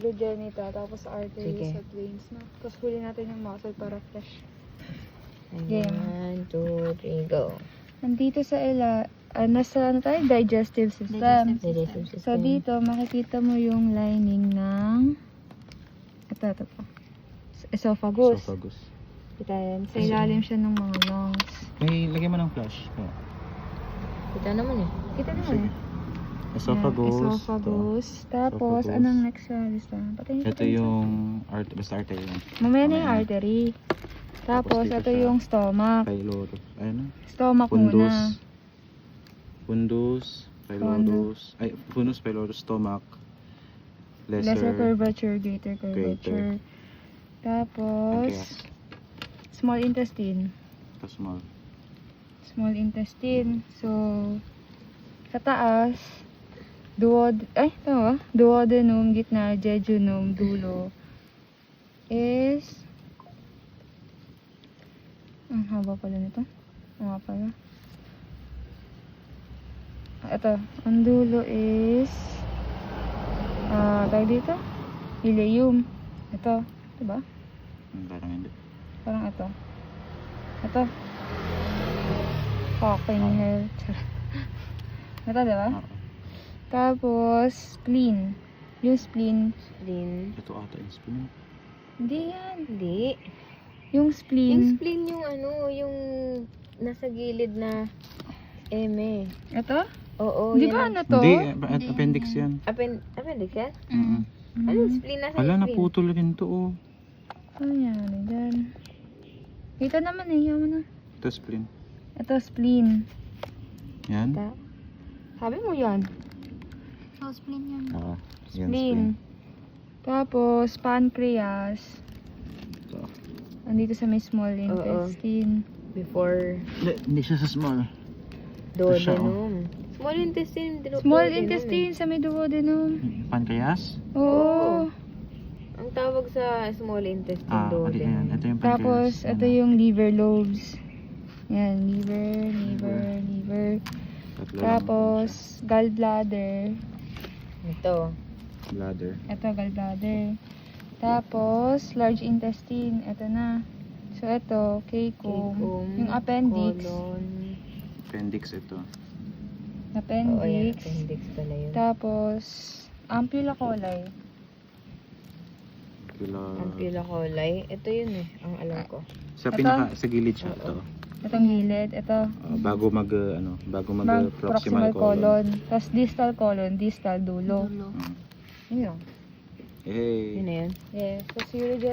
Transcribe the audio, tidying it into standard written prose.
Genita, tapos arteries Sige. at veins na. Tapos huli natin yung muscle para fresh. Game. 1, 2, 3, go. Nandito sa nasa ano tayo? Digestive system. Digestive system. So dito, makikita mo yung lining ng ito pa. Esophagus. Esophagus. Kita yan. Sa ilalim siya ng mga lungs. May lagyan mo ng flash. Yeah. Kita naman eh. Kita naman eh. Esophagus. Yan, esophagus. Tapos, Esophagus. anong next sa lista? Ito yung basta artery. Mamaya na yung Mamaya. artery. Tapos, dito ito siya. yung stomach. Pylorus. Ayun na. Stomach muna. Fundus, pylorus, stomach, Lesser curvature, greater curvature. Tapos, pancreas, small intestine. ito small. Small intestine. So, sa taas, duodenum, gitna, jejunum, dulo, is, ang haba pala nito. Nga pala. Ito, ang dulo is, tawag dito, ileum. Ito, diba? Parang hindi. Parang ito. Ito. Fucking hell. Ito, diba? Oo. Tapos, spleen. Yung spleen. Spleen. Ito ata yung spleen. Hindi yan. Hindi. Yung Yung spleen. spleen yung yung nasa gilid na eme. Ito? Oo. Di yan ba ang- ano to? Hindi, appendix yan. Appendix yan? Mm. Ano yung spleen? Nasa Hala, spleen? naputol rin to oh. Ano yan? Dyan. Kita naman eh. Yaman na. Ito spleen. Ito, spleen. Yan. Sabi mo yan. Oh, spleen yan. Oo. Yan, Spleen. Tapos, pancreas. Ito. Andito sa may small intestine. Before Hindi siya sa small. Ito siya, duodenum. Small intestine. Small duodenum intestine sa may duodenum. Pancreas? Oo. Ang tawag sa small intestine Hindi yan. duodenum. Ito yung pancreas. Tapos, ito yung liver lobes. Yan, liver. Tatlo lang Tapos, gallbladder. Ito. siya. Bladder. Ito, gallbladder. Tapos, large intestine. Ito na. So, ito, cecum. Cecum, Yung appendix. Colon. Appendix ito. Oo, yan. Appendix. Appendix pala yun. Tapos, ampulla coli. Ampulla coli. Ito yun eh. Ang alam ko. Sa Ito? sa gilid siya Oo. ito. Itong gilid. Ito, Bago mag proximal colon. Tapos, distal colon, distal dulo. Mm. Yun lang. Hey. Yun na yan. Yes. So, see you again.